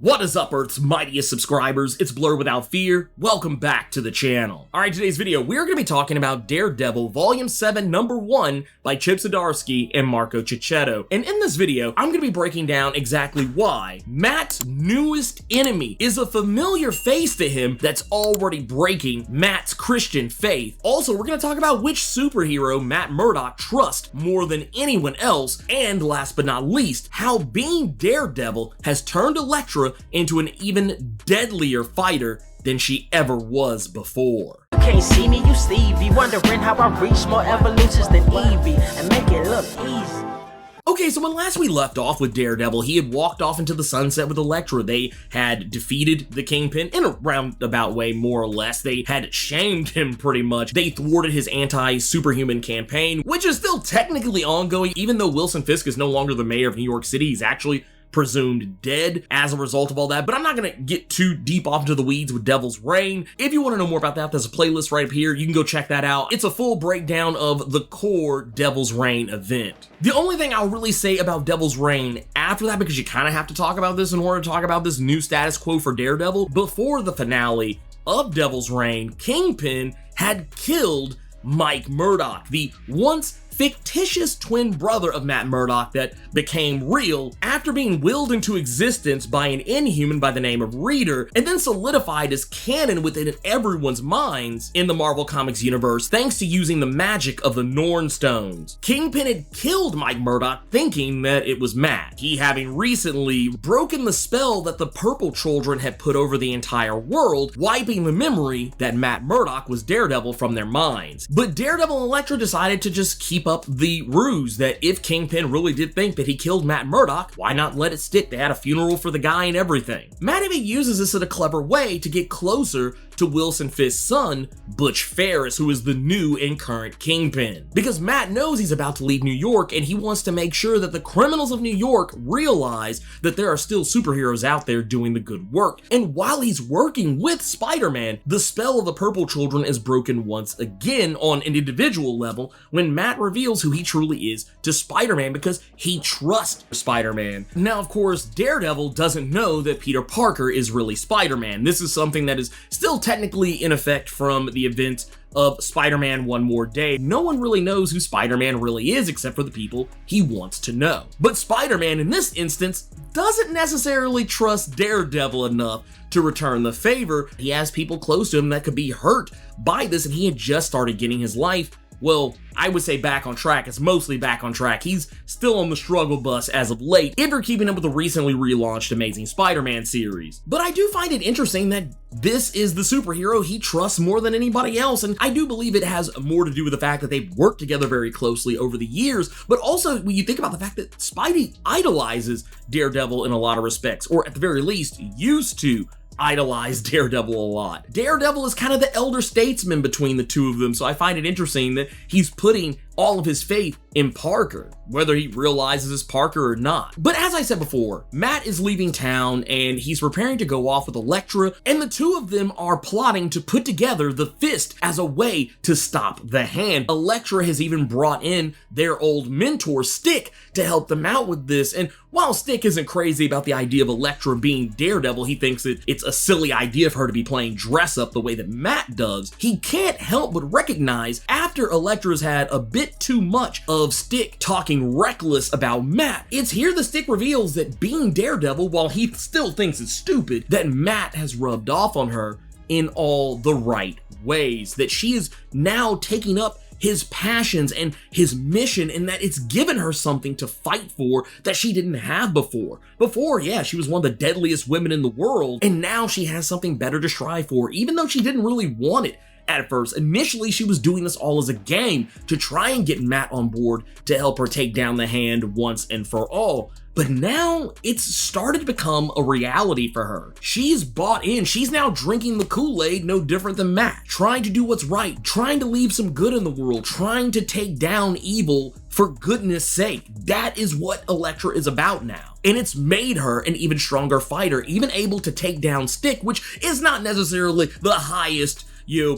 What is up, Earth's mightiest subscribers? It's Blerd without fear. Welcome back to the channel. Alright, today's video, we're going to be talking about Daredevil Volume 7, Number 1 by Chip Zdarsky and Marco Cicchetto. And in this video, I'm going to be breaking down exactly why Matt's newest enemy is a familiar face to him that's already breaking Matt's Christian faith. Also, we're going to talk about which superhero Matt Murdock trusts more than anyone else. And last but not least, how being Daredevil has turned Elektra into an even deadlier fighter than she ever was before. You can't see me, you Stevie, wondering how I reach more evolutions than Evie and make it look easy. Okay, so when last we left off with Daredevil, he had walked off into the sunset with Elektra. They had defeated the Kingpin in a roundabout way, more or less. They had shamed him pretty much. They thwarted his anti-superhuman campaign, which is still technically ongoing, even though Wilson Fisk is no longer the mayor of New York City. He's actually presumed dead as a result of all that, but I'm not gonna get too deep off into the weeds with Devil's Reign. If you want to know more about that, there's a playlist right up here. You can go check that out. It's a full breakdown of the core Devil's Reign event. The only thing I'll really say about Devil's Reign after that, because you kind of have to talk about this in order to talk about this new status quo for Daredevil, before the finale of Devil's Reign, Kingpin had killed Mike Murdock, the once fictitious twin brother of Matt Murdock that became real after being willed into existence by an inhuman by the name of Reader, and then solidified as canon within everyone's minds in the Marvel Comics universe thanks to using the magic of the Norn Stones. Kingpin had killed Mike Murdock thinking that it was Matt, he having recently broken the spell that the Purple Children had put over the entire world, wiping the memory that Matt Murdock was Daredevil from their minds. But Daredevil and Elektra decided to just keep up the ruse that if Kingpin really did think that he killed Matt Murdock, why not let it stick? They had a funeral for the guy and everything. Matt even uses this in a clever way to get closer to Wilson Fisk's son, Butch Ferris, who is the new and current Kingpin. Because Matt knows he's about to leave New York and he wants to make sure that the criminals of New York realize that there are still superheroes out there doing the good work. And while he's working with Spider-Man, the spell of the Purple Children is broken once again on an individual level when Matt reveals who he truly is to Spider-Man because he trusts Spider-Man. Now, of course, Daredevil doesn't know that Peter Parker is really Spider-Man. This is something that is still technically in effect from the event of Spider-Man One More Day. No one really knows who Spider-Man really is except for the people he wants to know. But Spider-Man in this instance doesn't necessarily trust Daredevil enough to return the favor. He has people close to him that could be hurt by this, and he had just started getting his life, well, I would say back on track. It's mostly back on track. He's still on the struggle bus as of late, if you're keeping up with the recently relaunched Amazing Spider-Man series. But I do find it interesting that this is the superhero he trusts more than anybody else, and I do believe it has more to do with the fact that they've worked together very closely over the years, but also when you think about the fact that Spidey idolizes Daredevil in a lot of respects, or at the very least, used to idolize Daredevil a lot. Daredevil is kind of the elder statesman between the two of them, so I find it interesting that he's putting all of his faith in Parker, whether he realizes it's Parker or not. But as I said before, Matt is leaving town and he's preparing to go off with Elektra, and the two of them are plotting to put together the fist as a way to stop the Hand. Elektra has even brought in their old mentor, Stick, to help them out with this, and while Stick isn't crazy about the idea of Elektra being Daredevil, he thinks that it's a silly idea for her to be playing dress-up the way that Matt does. He can't help but recognize after Elektra's had a bit too much of Stick talking reckless about Matt, it's here the Stick reveals that being Daredevil, while he still thinks it's stupid, that Matt has rubbed off on her in all the right ways, that she is now taking up his passions and his mission, and that it's given her something to fight for that she didn't have before. Before, yeah, she was one of the deadliest women in the world, and now she has something better to strive for, even though she didn't really want it at first. Initially, she was doing this all as a game to try and get Matt on board to help her take down the Hand once and for all. But now it's started to become a reality for her. She's bought in. She's now drinking the Kool-Aid no different than Matt, trying to do what's right, trying to leave some good in the world, trying to take down evil for goodness sake. That is what Elektra is about now. And it's made her an even stronger fighter, even able to take down Stick, which is not necessarily the highest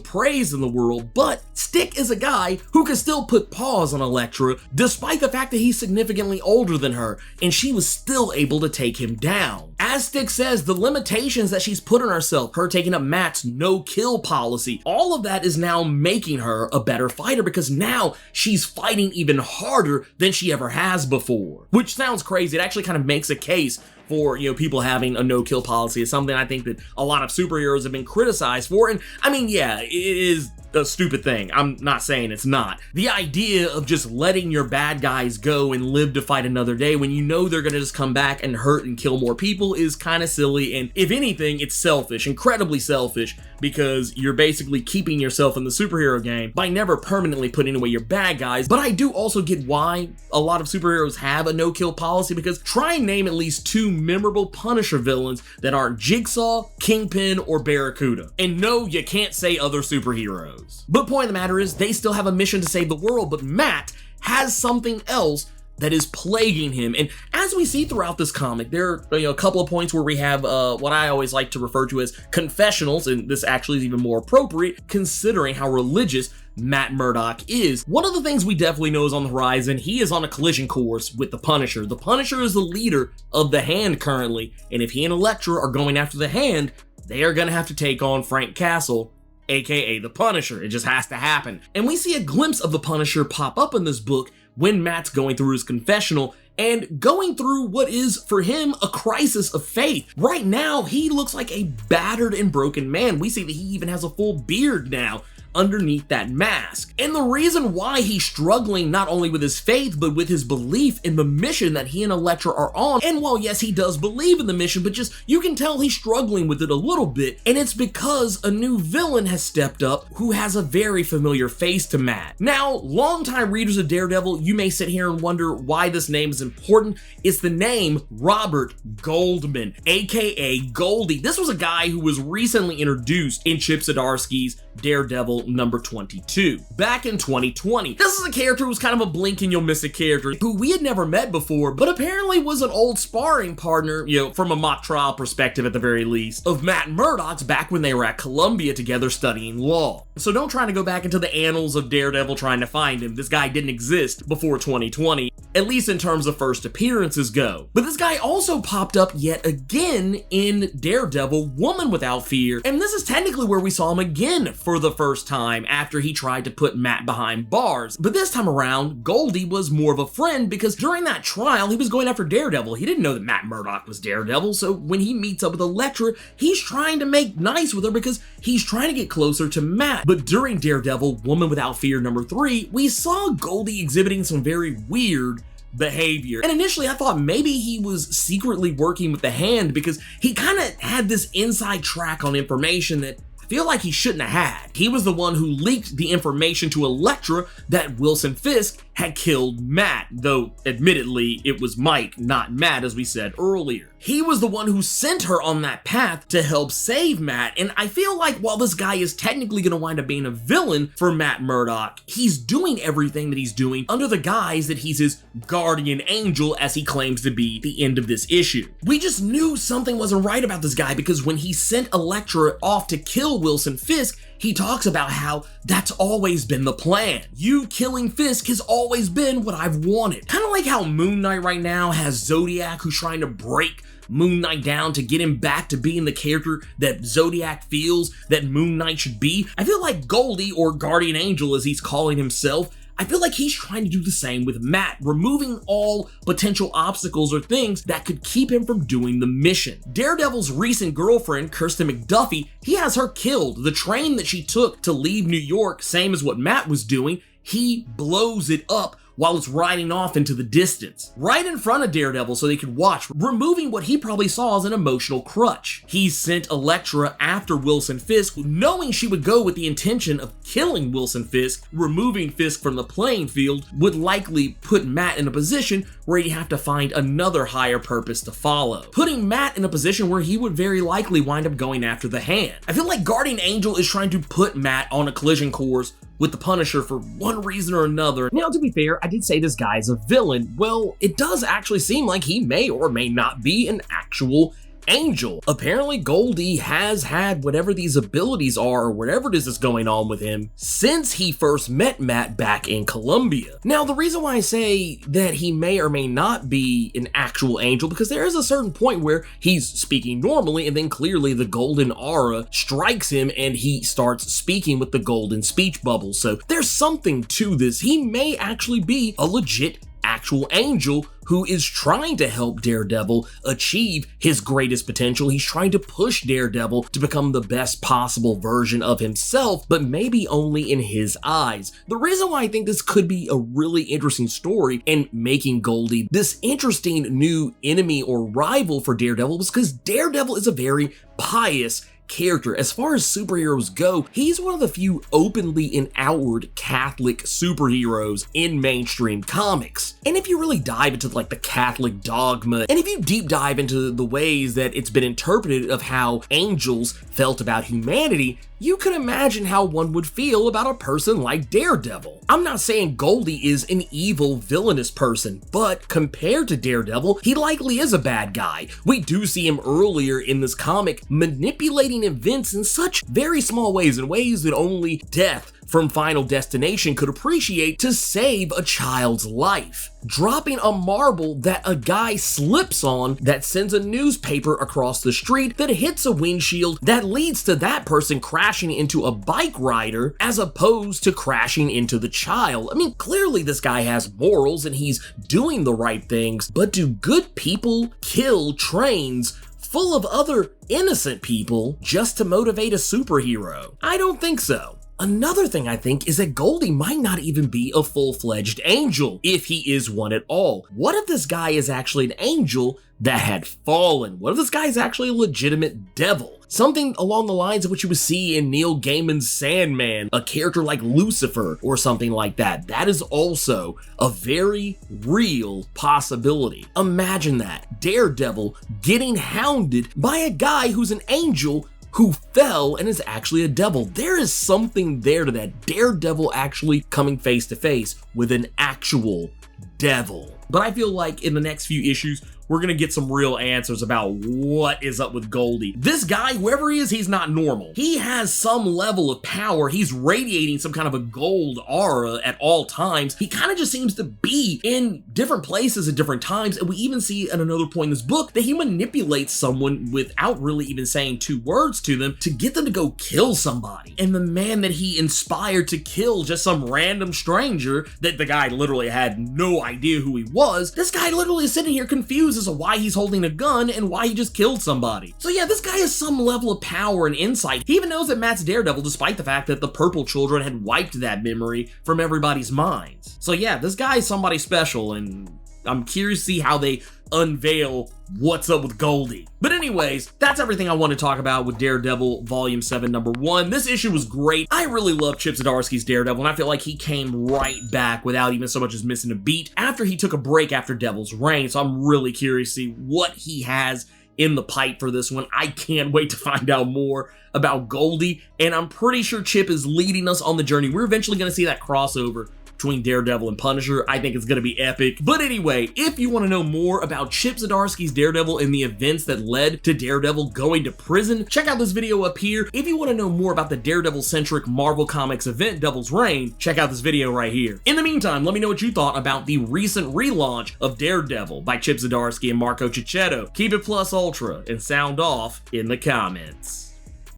praise in the world, but Stick is a guy who can still put paws on Elektra despite the fact that he's significantly older than her, and she was still able to take him down. As Stick says, the limitations that she's put on herself, her taking up Matt's no-kill policy, all of that is now making her a better fighter because now she's fighting even harder than she ever has before. Which sounds crazy. It actually kind of makes a case for, people having a no-kill policy. Is something I think that a lot of superheroes have been criticized for. And I mean, yeah, it is a stupid thing. I'm not saying it's not. The idea of just letting your bad guys go and live to fight another day when you know they're gonna just come back and hurt and kill more people is kind of silly, and if anything, it's selfish, incredibly selfish, because you're basically keeping yourself in the superhero game by never permanently putting away your bad guys. But I do also get why a lot of superheroes have a no-kill policy, because try and name at least 2 memorable Punisher villains that aren't Jigsaw, Kingpin, or Barracuda. And no, you can't say other superheroes. But point of the matter is, they still have a mission to save the world, but Matt has something else that is plaguing him. And as we see throughout this comic, there are a couple of points where we have what I always like to refer to as confessionals, and this actually is even more appropriate considering how religious Matt Murdock is. One of the things we definitely know is on the horizon. He is on a collision course with the Punisher. The Punisher is the leader of the Hand currently, and if he and Elektra are going after the Hand, they are gonna have to take on Frank Castle, aka the Punisher. It just has to happen. And we see a glimpse of the Punisher pop up in this book when Matt's going through his confessional and going through what is, for him, a crisis of faith. Right now, he looks like a battered and broken man. We see that he even has a full beard now underneath that mask. And the reason why he's struggling not only with his faith, but with his belief in the mission that he and Elektra are on. And while yes, he does believe in the mission, but just, you can tell he's struggling with it a little bit. And it's because a new villain has stepped up who has a very familiar face to Matt. Now, longtime readers of Daredevil, you may sit here and wonder why this name is important. It's the name Robert Goldman, aka Goldie. This was a guy who was recently introduced in Chip Zdarsky's Daredevil number 22 back in 2020. This is a character who was kind of a blink and you'll miss a character who we had never met before, but apparently was an old sparring partner, from a mock trial perspective at the very least, of Matt Murdock's back when they were at Columbia together studying law. So don't try to go back into the annals of Daredevil trying to find him. This guy didn't exist before 2020, at least in terms of first appearances go. But this guy also popped up yet again in Daredevil Woman Without Fear, and this is technically where we saw him again for the first time after he tried to put Matt behind bars. But this time around, Goldie was more of a friend because during that trial, he was going after Daredevil. He didn't know that Matt Murdock was Daredevil, so when he meets up with Elektra, he's trying to make nice with her because he's trying to get closer to Matt. But during Daredevil Woman Without Fear number 3, we saw Goldie exhibiting some very weird behavior. And initially I thought maybe he was secretly working with the Hand because he kind of had this inside track on information that I feel like he shouldn't have had. He was the one who leaked the information to Elektra that Wilson Fisk had killed Matt, though admittedly it was Mike, not Matt, as we said earlier. He was the one who sent her on that path to help save Matt, and I feel like while this guy is technically going to wind up being a villain for Matt Murdock, he's doing everything that he's doing under the guise that he's his guardian angel, as he claims to be at the end of this issue. We just knew something wasn't right about this guy because when he sent Elektra off to kill Wilson Fisk, he talks about how that's always been the plan. You killing Fisk has always been what I've wanted. Kind of like how Moon Knight right now has Zodiac who's trying to break Moon Knight down to get him back to being the character that Zodiac feels that Moon Knight should be. I feel like Goldie, or Guardian Angel as he's calling himself, I feel like he's trying to do the same with Matt, removing all potential obstacles or things that could keep him from doing the mission. Daredevil's recent girlfriend, Kirsten McDuffie, he has her killed. The train that she took to leave New York, same as what Matt was doing, he blows it up while it's riding off into the distance, right in front of Daredevil so they could watch, removing what he probably saw as an emotional crutch. He sent Elektra after Wilson Fisk, knowing she would go with the intention of killing Wilson Fisk. Removing Fisk from the playing field would likely put Matt in a position where he'd have to find another higher purpose to follow, putting Matt in a position where he would very likely wind up going after the Hand. I feel like Guardian Angel is trying to put Matt on a collision course with the Punisher for one reason or another. Now, to be fair, I did say this guy's a villain. Well, it does actually seem like he may or may not be an actual angel. Apparently Goldie has had whatever these abilities are or whatever it is that's going on with him since he first met Matt back in Colombia. Now, the reason why I say that he may or may not be an actual angel, because there is a certain point where he's speaking normally and then clearly the golden aura strikes him and he starts speaking with the golden speech bubble. So there's something to this. He may actually be a legit actual angel who is trying to help Daredevil achieve his greatest potential. He's trying to push Daredevil to become the best possible version of himself, but maybe only in his eyes. The reason why I think this could be a really interesting story and making Goldie this interesting new enemy or rival for Daredevil was because Daredevil is a very pious character. As far as superheroes go, he's one of the few openly and outward Catholic superheroes in mainstream comics. And if you really dive into like the Catholic dogma, and if you deep dive into the ways that it's been interpreted of how angels felt about humanity, you can imagine how one would feel about a person like Daredevil. I'm not saying Goldie is an evil, villainous person, but compared to Daredevil, he likely is a bad guy. We do see him earlier in this comic manipulating events in such very small ways, in ways that only Death from Final Destination could appreciate, to save a child's life. Dropping a marble that a guy slips on that sends a newspaper across the street that hits a windshield that leads to that person crashing into a bike rider as opposed to crashing into the child. I mean, clearly this guy has morals and he's doing the right things, but do good people kill trains full of other innocent people just to motivate a superhero? I don't think so. Another thing I think is that Goldie might not even be a full-fledged angel, if he is one at all. What if this guy is actually an angel that had fallen? What if this guy is actually a legitimate devil? Something along the lines of what you would see in Neil Gaiman's Sandman, a character like Lucifer or something like that. That is also a very real possibility. Imagine that, Daredevil getting hounded by a guy who's an angel who fell and is actually a devil. There is something there to that. Daredevil actually coming face to face with an actual devil. But I feel like in the next few issues, we're gonna get some real answers about what is up with Goldie. This guy, whoever he is, he's not normal. He has some level of power. He's radiating some kind of a gold aura at all times. He kind of just seems to be in different places at different times. And we even see at another point in this book that he manipulates someone without really even saying two words to them to get them to go kill somebody. And the man that he inspired to kill just some random stranger that the guy literally had no idea who he was, this guy literally is sitting here confused as to why he's holding a gun and why he just killed somebody. So yeah, this guy has some level of power and insight. He even knows that Matt's Daredevil, despite the fact that the purple children had wiped that memory from everybody's minds. So yeah, this guy is somebody special, and I'm curious to see how they unveil what's up with Goldie. But anyways, that's everything I want to talk about with Daredevil Volume 7, Number 1. This issue was great. I really love Chip Zdarsky's Daredevil, and I feel like he came right back without even so much as missing a beat after he took a break after Devil's Reign, so I'm really curious to see what he has in the pipe for this one. I can't wait to find out more about Goldie, and I'm pretty sure Chip is leading us on the journey. We're eventually going to see that crossover between Daredevil and Punisher. I think it's going to be epic. But anyway, if you want to know more about Chip Zdarsky's Daredevil and the events that led to Daredevil going to prison, check out this video up here. If you want to know more about the Daredevil-centric Marvel Comics event, Devil's Reign, check out this video right here. In the meantime, let me know what you thought about the recent relaunch of Daredevil by Chip Zdarsky and Marco Cicchetto. Keep it plus ultra and sound off in the comments.